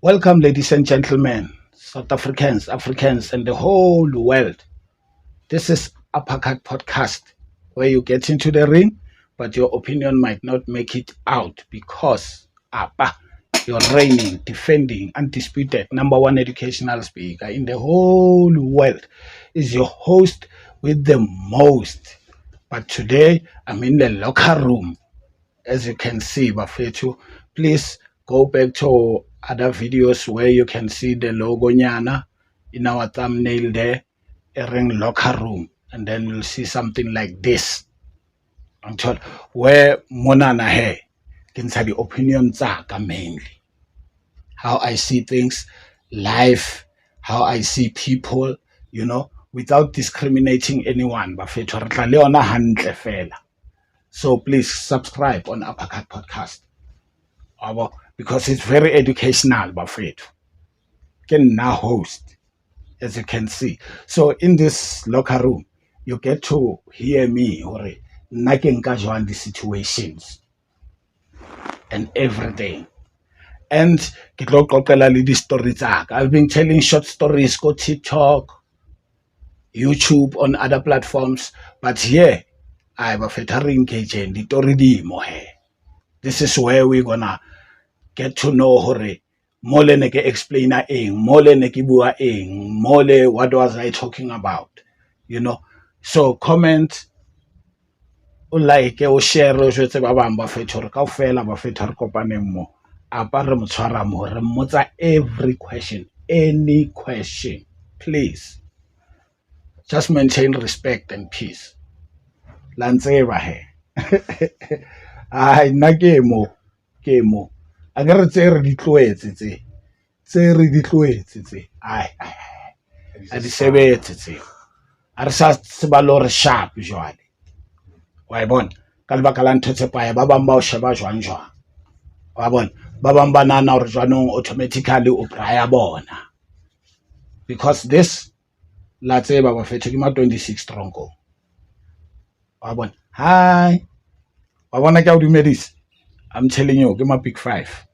Welcome, ladies and gentlemen, South Africans, Africans, and the whole world. This is Uppercut Podcast, where you get into the ring, but your opinion might not make it out because you're reigning, defending, undisputed number one educational speaker in the whole world is your host with the most. But today, I'm in the locker room. As you can see, Bafetu, please go back to other videos where you can see the logo nyana in our thumbnail there, a ring locker room, and then you'll see something like this. Until where monana here can say the opinions are mainly how I see things, life, how I see people, without discriminating anyone. Bafetu, re tla le yona hantle fela. So please subscribe on Uppercut Podcast. Because it's very educational, Bafethu. Can now host, as you can see. So in this locker room, you get to hear me or naking casual the situations and everything. And the stories. I've been telling short stories, go TikTok, YouTube, on other platforms, but here I have a fetering engaging the story more. This is where we're gonna get to know hore mole ne ke explainer eng, mole ne ke bua eng, mole what was I talking about, so comment, o like, o share, o jwetse ba bang ba fetho re kaofela ba fetho re kopaneng mo apa re mo tshwara mo re mmotsa every question, any question. Please just maintain respect and peace. La ntseba he ai nna ke mo a ke re tse re di tloetse tse re di tloetse tse ai a di sebetse tse a re sa tseba lo re sharp jwale wa bona ka lebaka la ntho tse pae ba bang ba o sheba jwang wa bona ba bang ba nana hore jwanong automatically o praya bona because this la tseba ba fetho ke ma 26 tronko wa bona hi wa bona ke a dumedisa. I'm telling you, give my big 5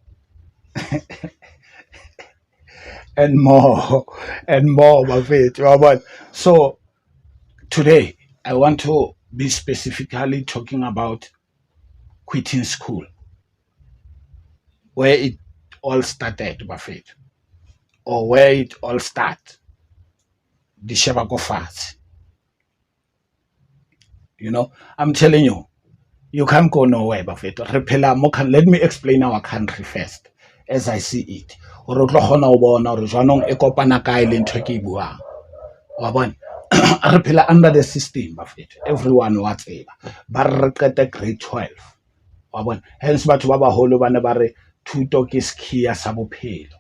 and more and more, Buffett. So today I want to be specifically talking about quitting school, where it all started, Buffett, or where it all started. The Shebako fast. I'm telling you, you can't go nowhere, Buffett. Let me explain our country first, as I see it. Under the system, Buffett. Everyone whatever. But grade 12. Hence, but Baba Holo Banabare, Tuto Kiskia Sabopelo.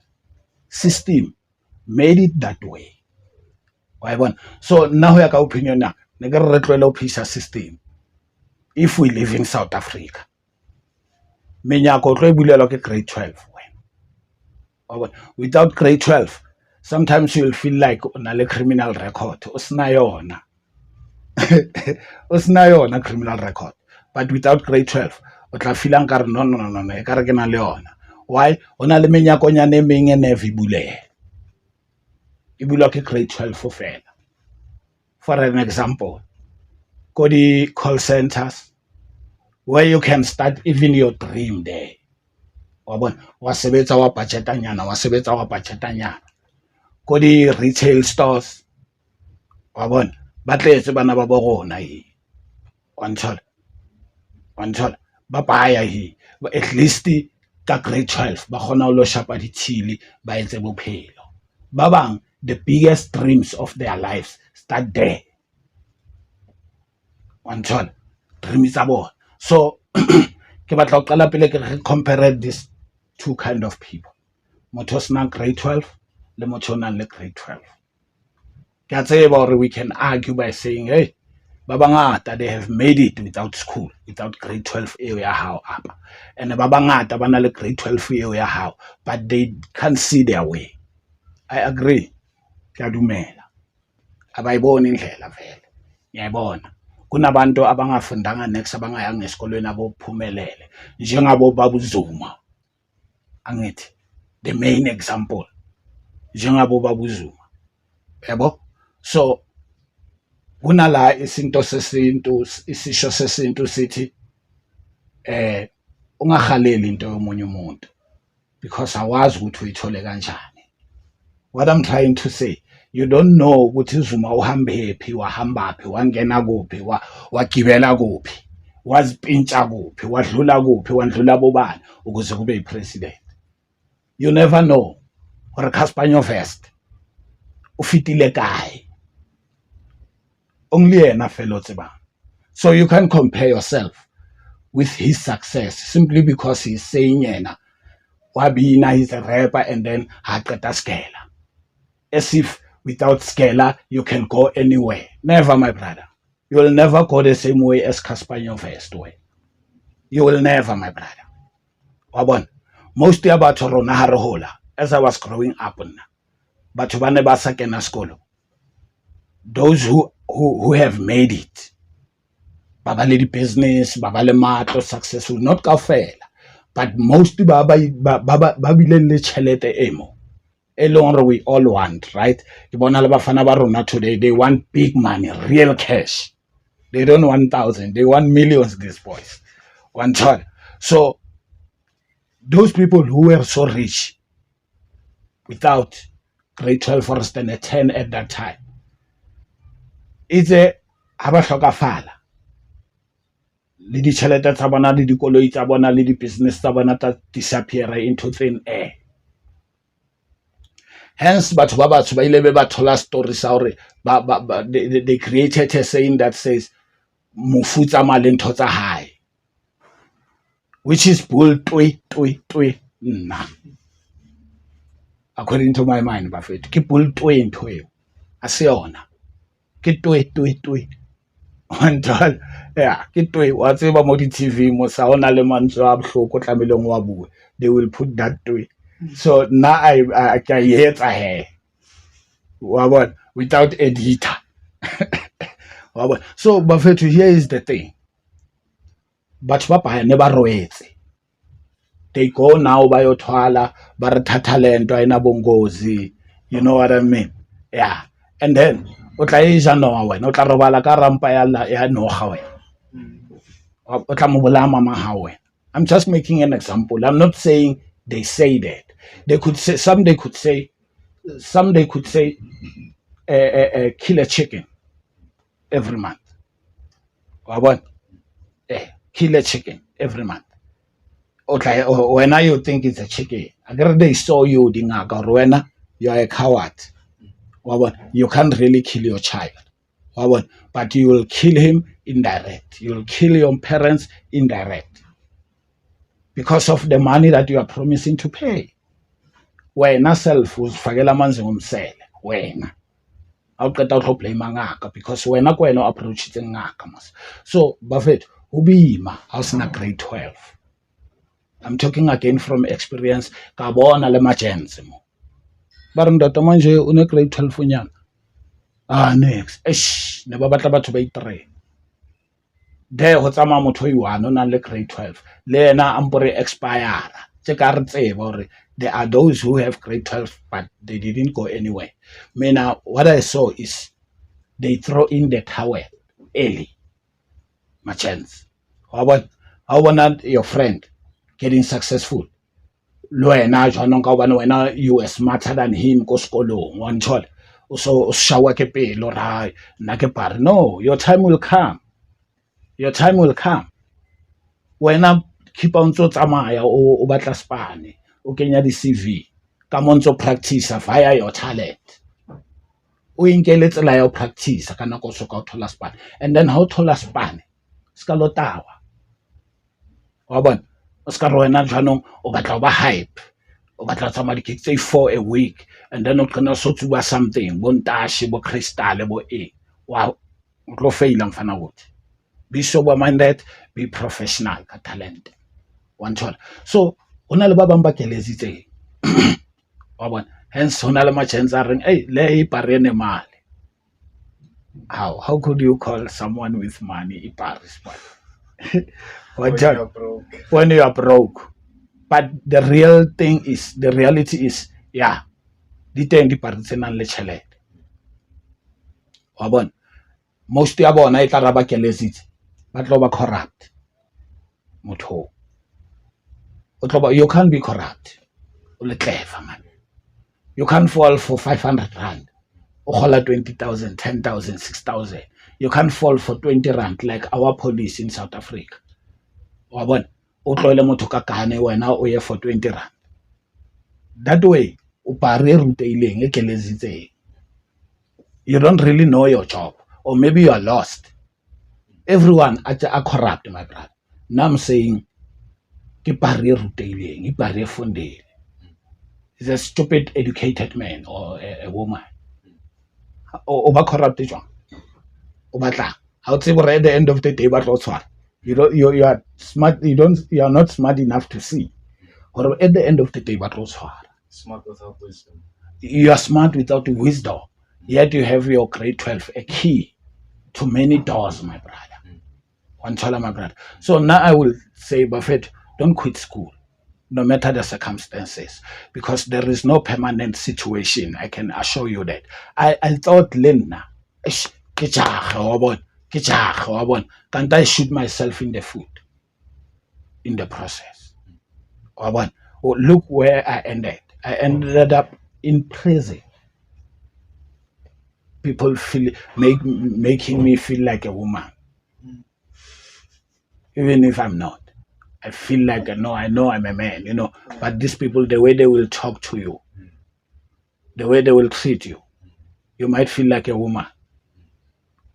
System made it that way. So now we have opinion now. Negar system. If we live in South Africa, grade 12. Without grade 12, sometimes you'll feel like on a criminal record. Usnayona criminal record. But without grade 12, no. Why? Ona le menyako nyane meng ene vibule. Ibula ke grade 12 for fela. For an example, go the call centers where you can start even your dream there. Wa sebetsa wa budgetanyana. Go the retail stores. Ba tletse bana ba borona ba baya at least ka grade 12 ba khona lo shapa dithili ba etse bophelo ba bang. The biggest dreams of their lives start there. Dreams tsa bona. So ke batla go qala pele ke compare these two kind of people, motho sna grade 12 le motho nang le grade 12. Ke a tseba hore we can argue by saying, hey, ba bangata they have made it without school, without grade 12 eo ya hao apa, and ba bangata ba na le grade 12 eo ya hao, but they can't see their way. I agree, ke a dumela, abayiboni indlela vele, ngiyayibona. Kunabantu abangafundanga next abangayanga esikolweni abophumelele njengabo Babu Zuma, angithi the main example njengabo Baba Zuma yabo. So kunala isinto sesintu, isisho sesintu sithi ungahaleli into yomunye umuntu because awazi ukuthi uyithole kanjani. What I'm trying to say, you don't know ukuthi Zuma uhambe phi, wahamba phi, wangena kuphi, wagibela kuphi, wazipintsha kuphi, wadlula kuphi, wandlula bobani ukuze kube yipresident. You never know gore Cassper Nyovest ufitile kae, only yena fela o tsebang. So you can compare yourself with his success simply because he's saying yena wabina, he's a rapper, and then ha qeta skela, as if without skela you can go anywhere. Never, my brother. You will never go the same way as Cassper Nyovest way. You will never, my brother. Wabona, mostly about rona ha re hola, as I was growing up na batho ba ne ba sa kena sekolo, those who have made it, ba ba le business, ba ba le matlo, successful, not kaofela, but mostly ba bile le tšhelete emo e leng gore we all want, right? Ke bona le bafana ba rona today, they want big money, real cash. They don't want 1,000, they want millions, these boys. One child. So those people who were so rich without grade 12 first and a 10 at that time, it's a ha ba hlokafala le ditšhelete tsa bona le dikoloi tsa bona le di-business tsa bona ta disappear into thin air. Hence batho ba batsho ba ile be ba thola story sa gore they created a saying that says mofutsa male ntho tsa hae, which is bull twi nna, according to my mind. Bafethu ke bull twi ntho eo a se yona, ke twi Antol, yeah, ke twi wa tseba mo di-TV mo sa ona le mantswe a bohloko tlameleng wa bue, they will put that twi. So now I can hear it without editor. So bafethu, here is the thing, batho ba pa ne ba roetse, they go now bayothwala ba re thathalento a ina bongozi, you know what I mean? Yeah. And then o tla eja noa wena, o tla robala ka rampa ya noga wena, o tla mo bolaya mama ha wena. I'm just making an example. I'm not saying they say that. They could say, some they could say kill a chicken every month. Kill a chicken every month. Okay, when you think it's a chicken, agar they saw you dingaka or you are a coward. You can't really kill your child. But you will kill him indirect. You will kill your parents indirect because of the money that you are promising to pay. Wena self uzifakela amanzi ngomsele wena awuqeda uhlobhlame ngaka because wena kwena approach ngaka mas. So bafethu ubima awusina grade 12. I'm talking again from experience. Ka bona le majensi mo ba re ndoto manje une grade 12 nyana next ne ba batla batho ba i3 there go tsama motho i1 o nang le grade 12 le yena ampore expire tse ka re tseba gore there are those who have grade 12 but they didn't go anywhere. Mina, what I saw is they throw in the towel early. My chance. How about your friend getting successful? You are smarter than him. One child. So shower no, your time will come. Your time will come. When I keep on tsamaya o batla spane o kenya di-CV ka montso practice via your talent, o inkele tsela ya o practice ka nako so ka o thola spane, and then how thola spane ska lotawa wa bona o ska re wena jwanong o batla ba hype, o batla tsama di-gigs tse 4 a week, and then o qena so tsuba something bo ntashi bo crystal bo wow o tlo faila mfana bothi. Be sober-minded, be professional ka talent. One child. So hona le ba bang ba keletsitseng wa bona, hence hona le ma-chance a reng le iparene male. How could you call someone with money ipare? When you are broke, But the reality is, yeah, di teng dipari tse nang le tšhelete wa bona. Most ya bona e tla ra ba keletsitse ba tlo ba corrupt motho o tlo ba. You can't be corrupt o le clever man. You can't fall for 500 rand o gola 20,000 10,000 6,000. You can't fall for 20 rand like our police in South Africa wa bona. O tloele motho ka kane wena o ye for 20 rand. That way o pare ruteileng e keletsitseng. You don't really know your job, or maybe you are lost. Everyone are corrupt, my brother. Now I'm saying ke pare ruteileng, ke pare fundile. He's a stupid educated man or a woman. O ba corrupt jwang o batlang ha o tsebe at the end of the day ba tlo tshwara. You are smart, you are not smart enough to see or at the end of the day ba tlo tshwara. Smart without wisdom. You are smart without wisdom, yet you have your grade 12, a key to many doors, my brother. My brother. So now I will say, Buffett, don't quit school, no matter the circumstances, because there is no permanent situation. I can assure you that. I thought, Lena, can't I shoot myself in the foot in the process? Oh, look where I ended. I ended up in prison. People making me feel like a woman, even if I'm not. I feel like I know I'm a man, but these people, the way they will talk to you, the way they will treat you, you might feel like a woman.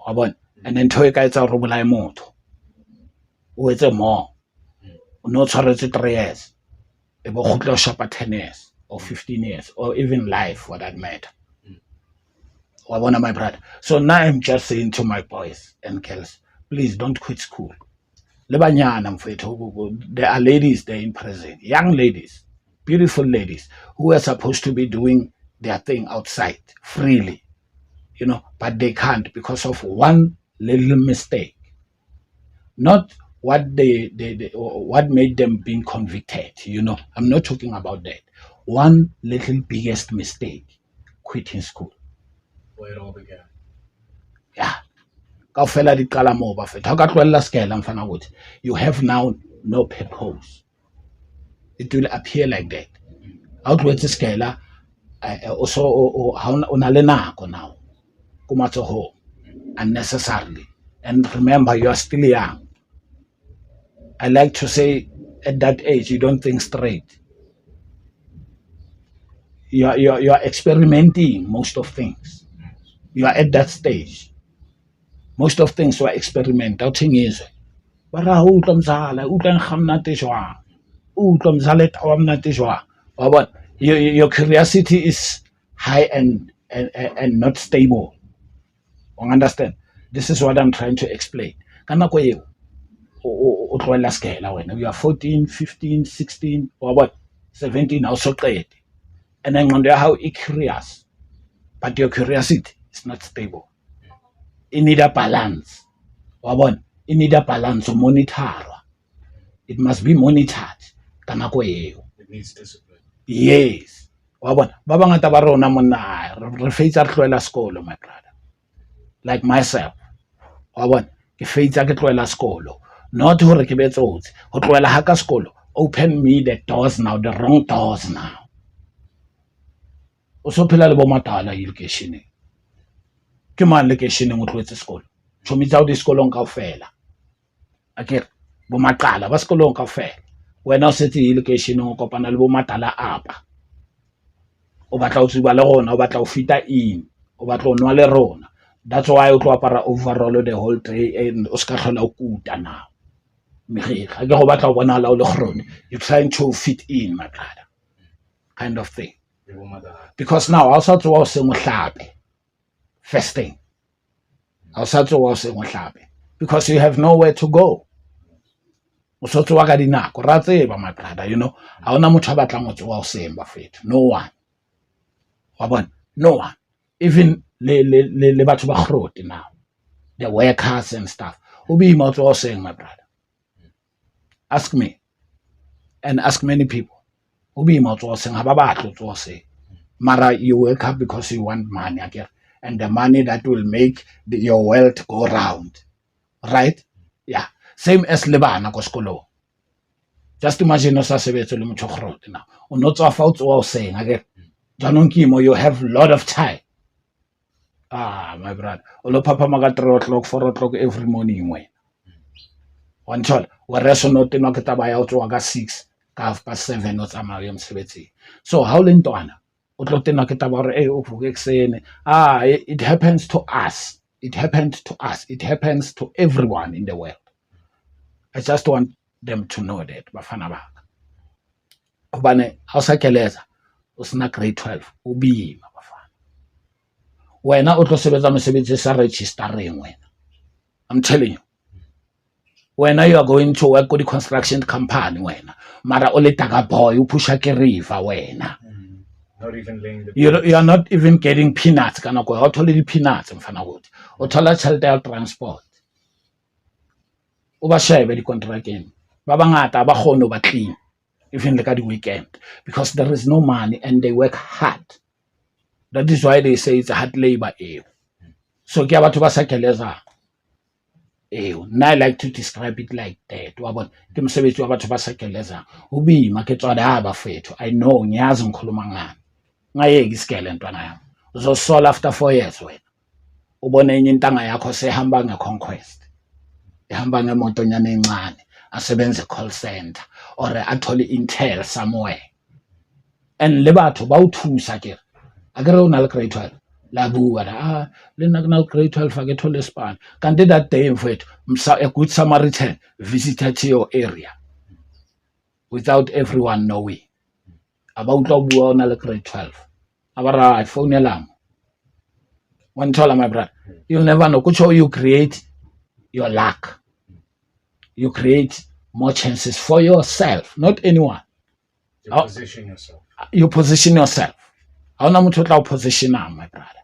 And then toy guys are robulai moto. It's a more. No sorry 3 years. About shop at 10 years or 15 years or even life for that matter. One of my brother. So now I'm just saying to my boys and girls, please don't quit school. There are ladies there in prison, young ladies, beautiful ladies who are supposed to be doing their thing outside freely, but they can't because of one little mistake. Not what what made them being convicted. I'm not talking about that. One little biggest mistake, quitting school. Where it all began. Yeah. You have now no purpose. It will appear like that. Outwards scala also now. Unnecessarily. And remember, you are still young. I like to say at that age you don't think straight. You are experimenting most of things. You are at that stage. Most of things were experiment. Doubting is your curiosity is high and not stable. Understand? This is what I'm trying to explain. You are 14, 15, 16, or what? 17, also trade. And then wonder how you curious. But your curiosity is not stable. You need a balance. You need a balance to monitor. It must be monitored. It needs discipline. Yes. Ba bangata ba rona monna re feitsa re tloela sekolo, my brother. Like myself. Ke feitsa ke tloela sekolo. Not hore ke betsotse. Ho tloela ha ka sekolo open me the doors now, the wrong doors now. O so phela le bo matala education. Ke man location o tlwetse sekolo. Chomi tsa o di sekolong kaofela. Akere bo maqala ba sekolong kaofela. Wena o setse education o kopana le bo matala apa. O batla o tsuba le rona, o batla o fita in, o batla o nwa le rona. That's why o tlo apara overall the whole day and o ska hlola o kuta now. Ga ke go batla o bona o le khrone. You're trying to fit in, my brother. Kind of thing. Because now I also tloa o se mohlape. First thing. I also tloa o se mohlape because you have nowhere to go. O so tloa ka dinako ra tseba, my brother, ha ona motho a batlang o tloa o semba fethu. No one. No one. Even le batho ba khroti now. The workers and stuff. O be mo tloa o seng, my brother. Ask me. and ask many people. Mara, you wake up because you want money again, and the money that will make your wealth go round, right? Yeah, same as lebana ko sekolong. Just imagine o sa sebetse le motho grote now. O no tswa fa o tswa o saying again. You have a lot of time. My brother. O lo papa maga 3 o'clock, 4 o'clock every morning when. One child, whereas no tena ke taba ya o tswa ka 6 ka 7 o tsamaya mosebetsing. So how le ntwana o tlo tena ke taba re o vuke eksene. It happens to us. It happens to us. It happens to everyone in the world. I just want them to know that bafana ba ka. Hobane ha o sa keleza o sena grade 12 o bima bafana. Wena o tlo sebetsa mosebetsi sa registereng wena. I'm telling you. When you are going to work with the construction company, when mara ole taga boy, you push a river when Not even laying the you are not even getting peanuts. Kana go out only peanuts in Fanawood. Or tola child transport. Over share the contract game. Babangata ba khono ba clean. Even like at the weekend. Because there is no money and they work hard. That is why they say it's a hard labor. So ke batho ba sa keleza. I like to describe it like that. Ke mosebetsi wa batho ba sa keleza. O bima ke tswa da ba fethu. I know ngiyazi ngikhuluma ngani. Ngayeki isikele ntwana yami. Uzosola after 4 years wena. Ubone enye intanga yakho sehamba ngeconquest. Ehamba ngemotonyana encane, asebenze call center or athole intel somewhere. And le batho ba uthusa ke. Akere o na le grade 12. La bua le nna grade 12 a ke thole span. Kanti that day mfethu a good Samaritan visited to your area without everyone knowing. About bua o na le grade 12. Abara I phone elang. One tell my brother, you'll never know. Kucho you create your luck. You create more chances for yourself, not anyone. You position yourself. You position yourself. Awuna muthu otla position my brother.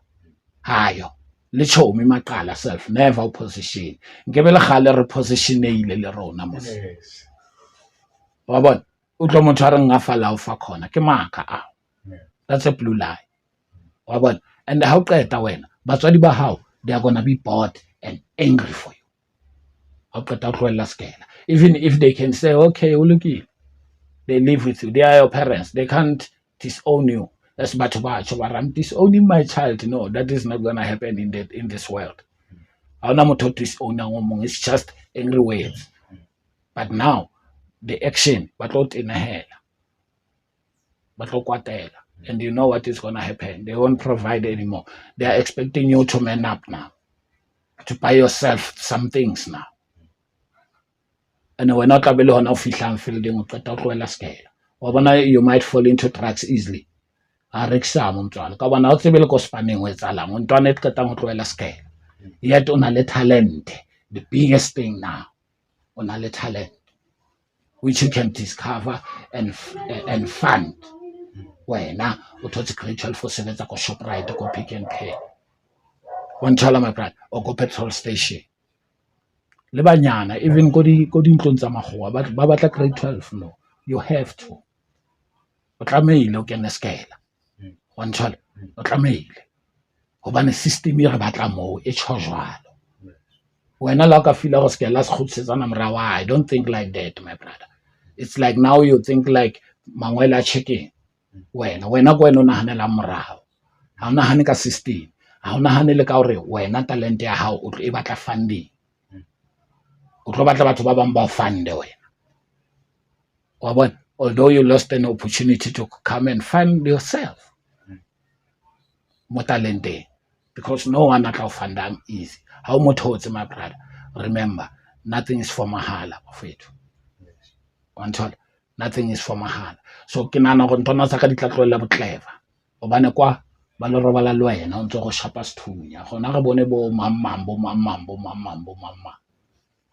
Hayo. Licho mi maqala self never position. Ngebe le gale re positionile le rona mos. Yes. Wa bona o tlo motho a re ngafala o fa khona ke maka a. That's a blue lie. Wa bona and how qeta wena batswadi ba hao they are going to be bored and angry for you. How qeta tloela skela. Even if they can say okay ulukile. They live with you. They are your parents. They can't disown you. That's I'm disowning my child. No, that is not gonna happen in this world. It's just angry words. But now the action, but not in a hell. But and you know what is gonna happen. They won't provide anymore. They are expecting you to man up now. To buy yourself some things now. And we're not able to fielding you might fall into drugs easily. Yet on a talent, the biggest thing now, on a talent, which you can discover and fund. Where now, we touch crucial for senate go shop right, go Pick and Pay. One child, my brother, or go petrol station. Le banyana even go di ntlong tsa magoa ba batla grade 12 no you have to o tlameile o kene skela wa ntshwala o tlameile hobane system e re batla mo e tshojwalo wena la ka fila go skela se khutsetsana morawa I don't think like that my brother. It's like now you think like mangwela chicken wena go wena o nahanela morao ha o nahane ka system ha o nahane le ka hore wena talent ya hao o tlo e batla funding. Although you lost an opportunity to come and find yourself more talented because no one at our fund easy. How much holds my brother? Remember, nothing is for mahala of it. Nothing is for mahala. So kinana go ntona sa ka ditlatloela bo clever. Obane kwa ba lo robala le wena o ntse go shapa sethunya. Gona re bone bo mamambo.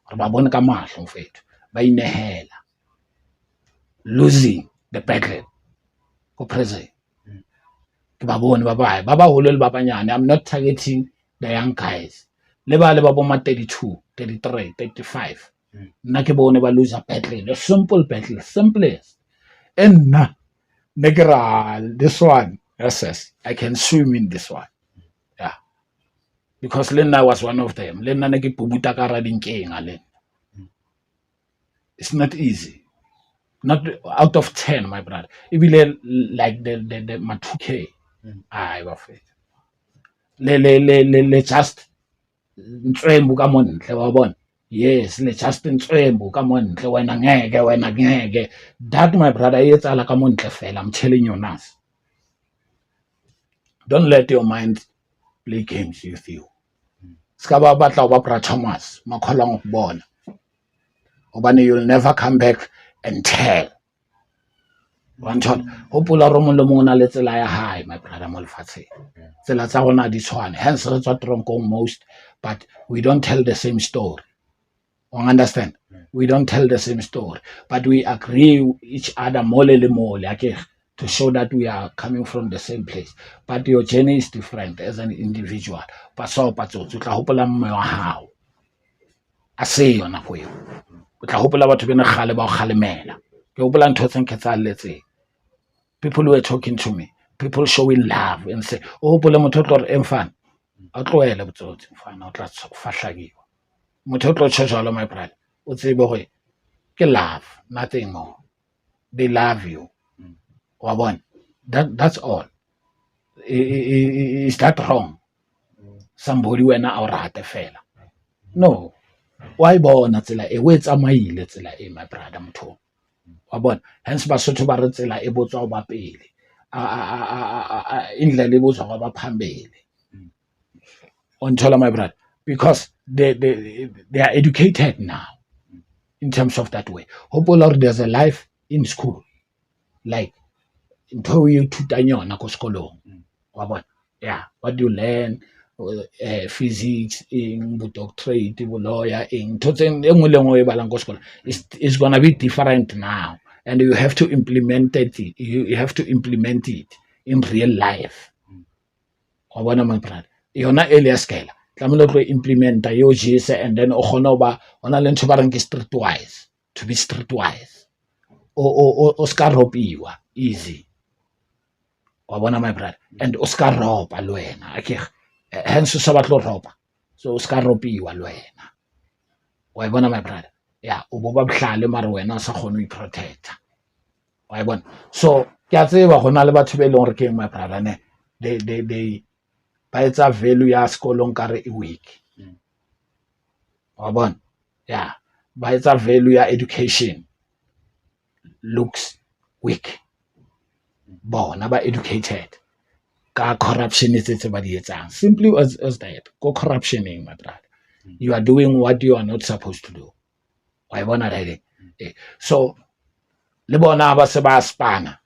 Re ba bone ka mahlo mfethu ba inehela losing the battle go present ke ba bone ba holo le ba banyane. I'm not targeting the young guys le ba bo ma 32 33 35 nna ke bone ba lose a battle, a simple battle, simplest And Negra, this one, yes, I can swim in this one. Yeah. Because Lena was one of them. Lena neke pubuta ka ra dinkeng a Lena. It's not easy. Not out of 10, my brother. It be like the matuke. I afraid. Le just ntswembu ka montle wa bona. Yes, le just ntswembu ka montle wena ngeke. That, my brother, e etsala ka montle fela. I'm telling you now. Don't let your mind play games with you. Ska ba batla o bapala Thomas makholang go bona. Obane you'll never come back and tell. One shot. Hopola ro mong le mong o na le tsela ya hae, my brother, mo lefatsheng. Tsela tsa rona di tshwane. Hence re tswa tronkong most, but we don't tell the same story. You understand? We don't tell the same story, but we agree with each other mole le mole, okay, to show that we are coming from the same place. But your journey is different as an individual. Paso patsotso tla hopola mme wa hao. A se yona go yo. O tla hopola batho bena gale ba go galemela. Ke hopola ntho tse nketsaletseng. People were talking to me. People showing love and say, "Oh, hopola motho tlo re emfana. A tloela botsotsi mfana o tla fahlagiwa." Motho tlo tshojalo, my brother. O tsebe gore ke love, nothing more. They love you. Wa bona. That's all. Is that wrong? Somebody wena a o rate fela. No. Why bona tsela e o e tsamaile tsela e, my brother motho. Wa bona. Hence Basotho ba re tsela e botswa go ba pele. Indlela e botswa go ba phambili. Onthola, my brother, because they are educated now in terms of that way. Hopefully there's a life in school, like ntho you thutang yona ko sekolong. Wa bona. Yeah, what do you learn? Physics, in doctorate, lawyer, in it's gonna be different now, and you have to implement it. You have to implement it in real life. Wa bona, my brother. Yona earlier scale. Tlamelo tlo implementa yo jese, and then o kgona ba ona le ntho ba reng ke streetwise, to be streetwise. O ska ropiwa easy. Wa bona, my brother, and o ska ropa le wena akere. Hence sa batlo ropa, so o ska ropiwa le wena. Wa bona, my brother. Yeah, o bo ba bohlale mara wena o sa kgone o protect. Wa bona. So ke a tseba gona le batho be leng re ke my brother ne they ba etsa value ya sekolong kare e weak. Wa bona. Yeah, ba etsa value ya education looks weak. Bona ba educated ka corruption tse ba di etsang. Simply as that. Go corruptioning, my brother. You are doing what you are not supposed to do. Wa bona right? So le bona ba se ba spana.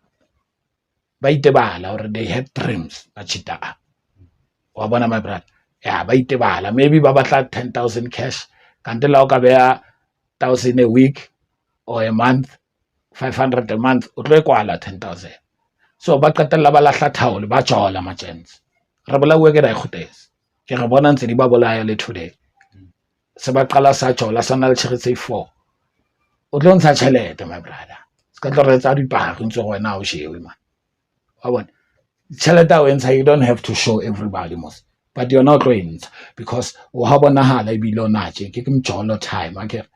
Ba itebala or they have dreams ba chita. Wa bona, my brother. Yeah, ba itebala. Maybe ba batla 10,000 cash. Kante la o ka beya 1,000 a week or a month, 500 a month, o tlo kwala 10,000. So ba qetella ba lahla thaolo ba jola matjens. Re bolawe ke ra ikgotesa. Ke re bona ntse di ba bolaya le today. Se ba qala sa jola sa na le tshiretse 4. O tlo ntsha tšhelete, my brother. Se ka tlo re tsa dipagi ntse go wena o shewe man. Wa bona. Tšhelete o ntsha, you don't have to show everybody most. But you're not going because o ha bonahala ebile ona tje ke mjolo time akere.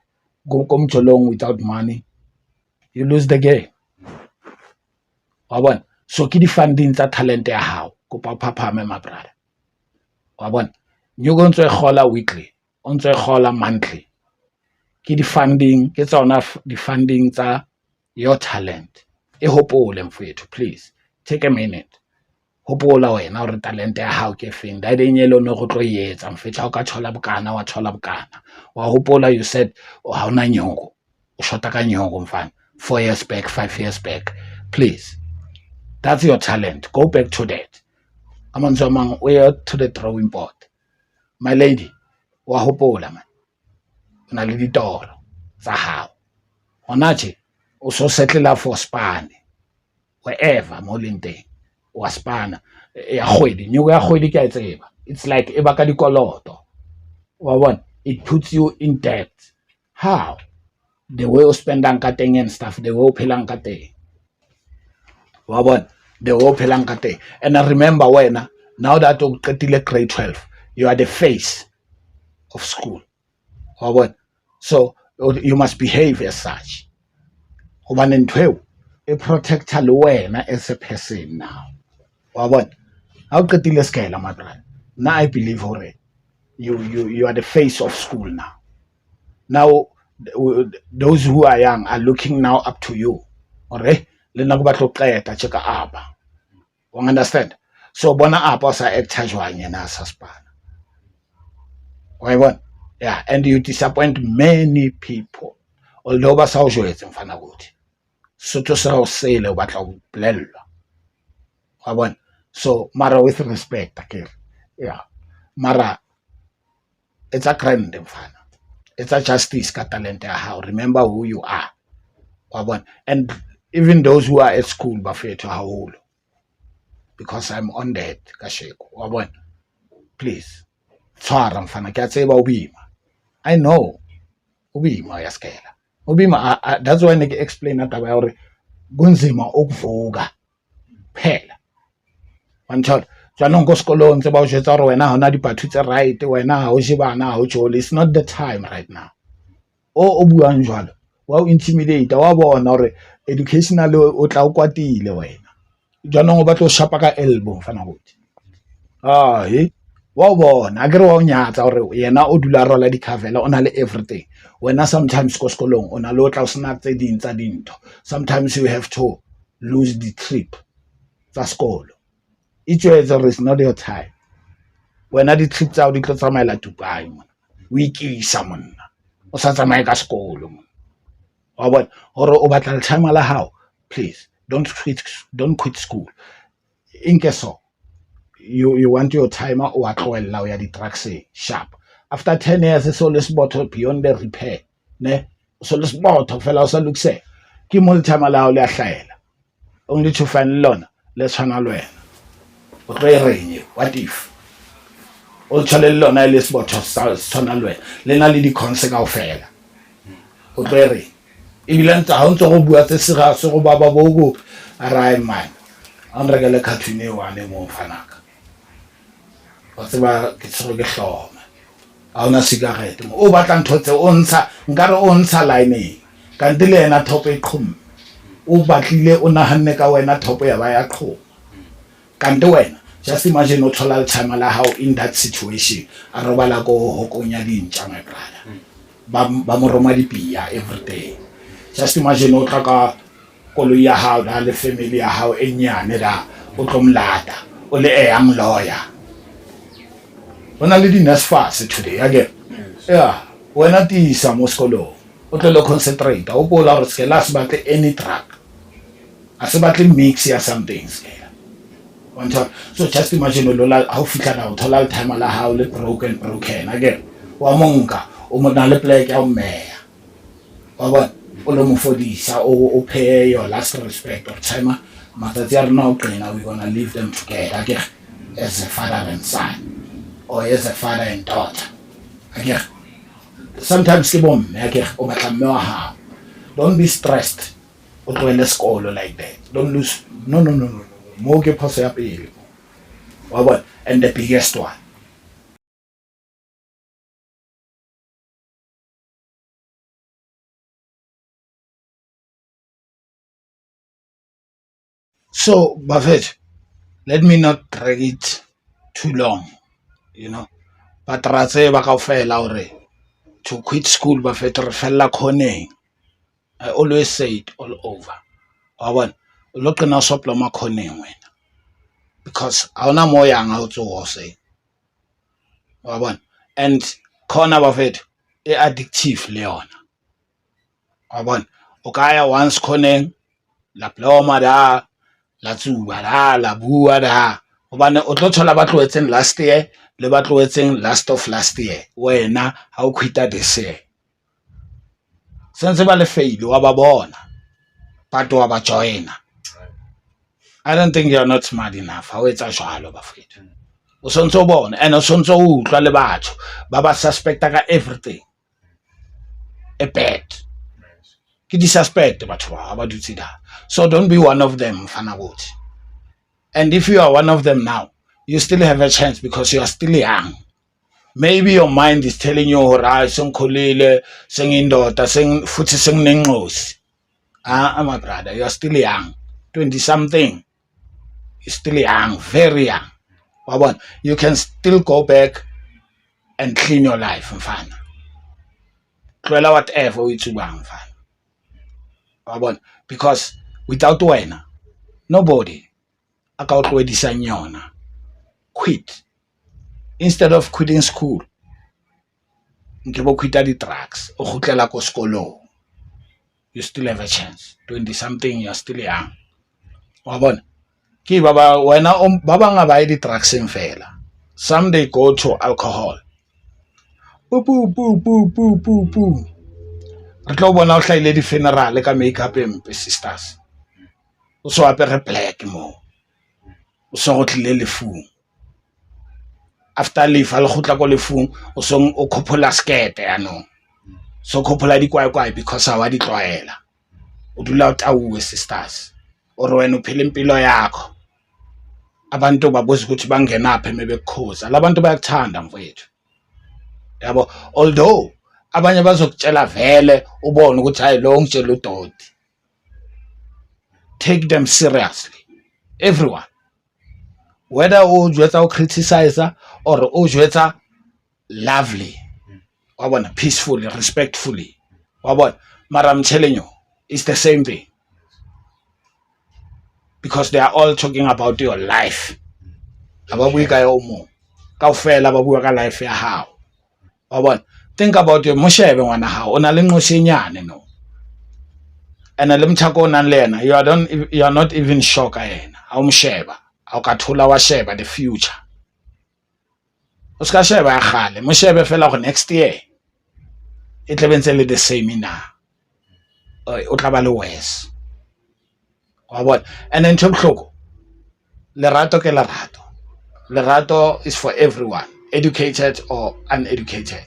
Go mjolong without money, you lose the game. Wa bona. So ke di funding tsa talent ya hao go phaphame, my brother. Wa bona. Nyo go ntse gola weekly, o ntse gola monthly. Ke di funding ke tsona di funding tsa your talent. E hopole mfowethu, please take a minute. Hopola wena gore talent ya hao ke feng. Da denyelo no go tlo yetsa mfetla o ka thola bokana wa thola bokana. Wa hopola you said o ha una nyongo. O shota ka nyongo mfana 4 years back, 5 years back. Please. That's your talent. Go back to that. Amanzo mang we are to the drawing board. My lady, wa hopola man. Una le ditoro tsa hao. Ona tje o so settle for Spane. Wherever mo leng wa spana ya kgwedi, nyoko ya kgwedi ke a tseba. It's like e ba ka dikoloto. Wa bona, it puts you in debt. How? The way o spendang ka teng and stuff, the way o phelang ka teng. the whole phelang ka teng. And I remember when now that o qetile grade 12, you are the face of school. So you must behave as such. Hobane ntho eo e protecta le wena as a person now. Ha o qetile skela my brother. Now I believe hore you are the face of school now. Now those who are young are looking now up to you. Alright? Le nna go batla go qeta tjeka apa. You understand? So bona apa sa actor jwang yena sa spana. Yeah, and you disappoint many people. Although ba sa o jwetse mfana kuthi. Sotho sa o sele o batla go bolellwa. So mara with respect akere. Yeah. Mara it's a crime mfana. It's a justice ka talent ya hao. Remember who you are. And even those who are at school bafethu haholo. Because I'm on that kasheko. Please. Tshwara mfana ke a tseba o boima. I know. O boima ya skela. O boima that's why I explain taba ya hore kunzima ukuvuka phela. Wanthole jwanong go sekolong tse ba o jwetsa hore wena ha ona dipathu tse right, wena ha o shebana ha o jole. It's not the time right now. O buang jwalo wa o intimidate wa bona hore educational o tla o kwatile wena. Jwanong o batla o shapa ka elbow mfana bothi. Wa bona a kere wa o nyatsa hore yena o dula rola di cover o na le everything. Wena sometimes go sekolong o na le o tla o sena tse ding tsa dintho. Sometimes you have to lose the trip tsa sekolo. Each way is not your time. Wena di trip tsa o di tlo tsamaela Dubai mona. O ikisa monna. O sa tsamaye ka sekolo mona. Wa bona hore o batla le time la hao, please don't quit school. Inke so you want your timer o a tloella o ya di trucks sharp. After 10 years so let's bottle beyond the repair ne so let's bottle fela o sa lokse ke mo timer la o le a hlaela only to find lona let's tshwana le wena o tlo renye. What if o tshale lona let's bottle tshwana le wena le na le di conse ka ofela o tlo re e bilanta ha o ntse go bua tse sega se go baba bogo arai man an regele cartoon e wane mo fanaka o tseba ke tsho ke hloma a ona cigarette o batla nthotse o ntsha nkare o ntsha line ka ntile ena top e qhum o batlile o nahanne ka wena top ya ba ya qho kanti wena just imagine o thola time la how in that situation a robala go hokonya dintja my brother ba mo roma dipia every day. Just imagine o tla ka kolo ya hao da le family ya hao e nyane da o tlo mlata o le e young lawyer ona le di NSFAS today again. Yeah, wena ti sa mo sekolo o tlo concentrate o bola re se last battle any track a se battle mix ya something skela so just imagine o lola ha o fitla na o thola time la hao le broken again wa monka o mo na le plek ya o meya wa bona o lo mo fodisa o pay your last respect or timer matsatsi a rena o qena we gonna leave them together again as a father and son or as a father and daughter again. Sometimes ke bomme again o batla mme wa hao. Don't be stressed o tloele sekolo like that. Don't lose no mo ke phoso ya pele wa bona and the biggest one. So Buffett, let me not drag it too long, but ra tseba kaofela hore to quit school Buffett re fella khoneng. I always say it all over wa bona o lo qena sopla ma khoneng wena because ha ona mo yang ha o tsoho se wa bona and khona Buffett e addictive le yona wa bona o ka ya once khoneng la ploma da la tsuba la bua da hobane o tlo thola ba tloetseng last year le ba tloetseng last of last year wena ha o quita this year sense ba le fail wa ba bona but wa ba joina. I don't think you're not smart enough ha o etsa jwalo Bafethu o sontso bona and o sontso o utlwa le batho ba ba suspecta ka everything a bad ke di-suspect batho ba ba dutse da. So don't be one of them mfana kuthi. And if you are one of them now, you still have a chance because you are still young. Maybe your mind is telling you, "Right, sengkhulile, sengindoda, futhi senginenxosi." My brother, you are still young. 20 something. You're still young, very young. You can still go back and clean your life, mfana. Tlohela whatever uyithubang mfana. Because without wena, nobody aka o tloedisa yona. Quit. Instead of quitting school, quit the drugs, o khutlela ko sekolong. You still have a chance. 20 something, you're still young. Ki baba wena ba bang ba di drugs fela. Some they go to alcohol. Poo. Re tlo bona o hlaile di funeral ka makeup empe sisters. O so apere black mo. O so go tlile lefung. After leave a le gotla go lefung o song o khophola skirt ya no. So khophola di kwai because a wa di tloela. O dula o tauwe sisters. O re wena o phele impilo yakho. Abantu babuza ukuthi bangena apha mebekukhoza. Labantu bayakuthanda mfowethu. Yabo, although abanye bazokutshela vele ubone ukuthi hayi lo ngitshela udodi. Take them seriously. Everyone. Whether o jwetsa o criticizer or o jwetsa lovely. Peacefully, respectfully. But I'm telling you, it's the same thing. Because they are all talking about your life. Think about your moshebe wana ha ona le nqoshenyane no. And le mthako ona lena you are not even shocked yena. Awumsheba, awukathula washeba the future. Uska sheba ya khale, moshebe fela go next year. It tla bentse the same na. O tla ba le worse. And then Chomhloko, lerato ke lerato. Lerato is for everyone, educated or uneducated,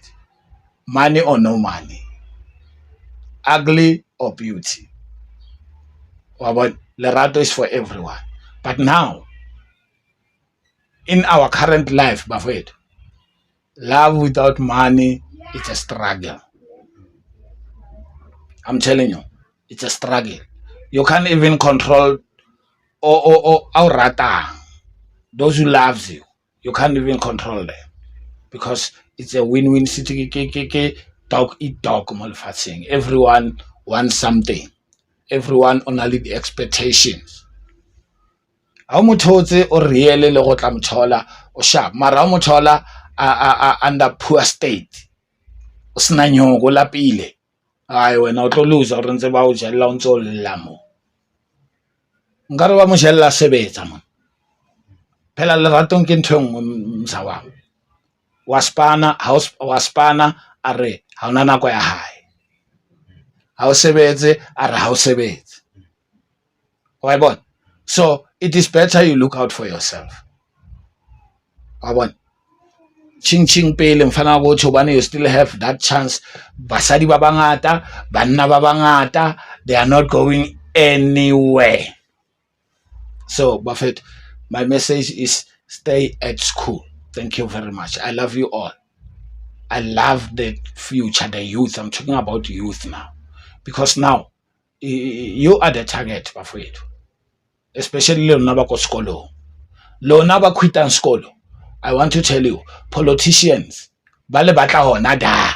money or no money, ugly or beauty. Lerato is for everyone. But now, in our current life, Buffett, love without money, it's a struggle. I'm telling you, it's a struggle. You can't even control or rata. Those who loves you, you can't even control them because it's a win-win situation. Dog eat dog, saying everyone wants something. Everyone only the expectations. How much or really le gotla mthola o sharp mara o mthola under poor state. O sna nyongo lapile. Ai wena o tlo loser re ntse ba o jella o ntse o llamo. Nkare ba mo jella sebetsa man. Phela le ratong ke ntho engwe msawa. Waspana are ha ona nako ya hae. Ha o sebetse are ha o sebetse. Wa bona. So it is better you look out for yourself. Wa bona. Ching pele mfana go tshobane you still have that chance. Basadi ba bangata, banna ba bangata, they are not going anywhere. So Buffett, my message is stay at school. Thank you very much. I love you all. I love the future, the youth. I'm talking about youth now. Because now, you are the target, Buffett. Especially lona ba ko skolo. Lona ba quitang skolo. I want to tell you, politicians, ba le batla hona da.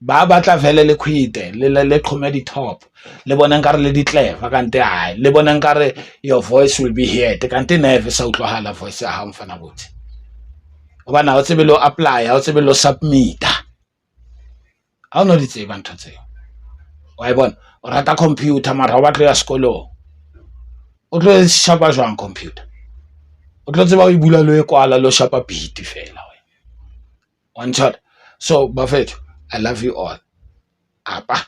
Ba batla vele le quite, le comedy top. Le bona nkare le di clever kante ai. Le bona nkare your voice will be heard. Kante neve sa utlwahala voice ya ha mfana bothi. Oba na o tsebe lo apply, o tsebe lo submit. Ha o no di tseba ntho tseo. Wa bona, o rata computer mara o batla ya sekolo. O tlo shapa jwang computer. O tlo tseba o ibula lo e kwala lo shapa beat fela we. One shot. So Buffett, I love you all. Apa,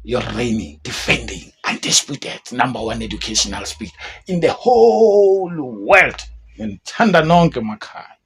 you're reigning, defending, undisputed #1 educational speak in the whole world. Ngithanda nonke makhaya.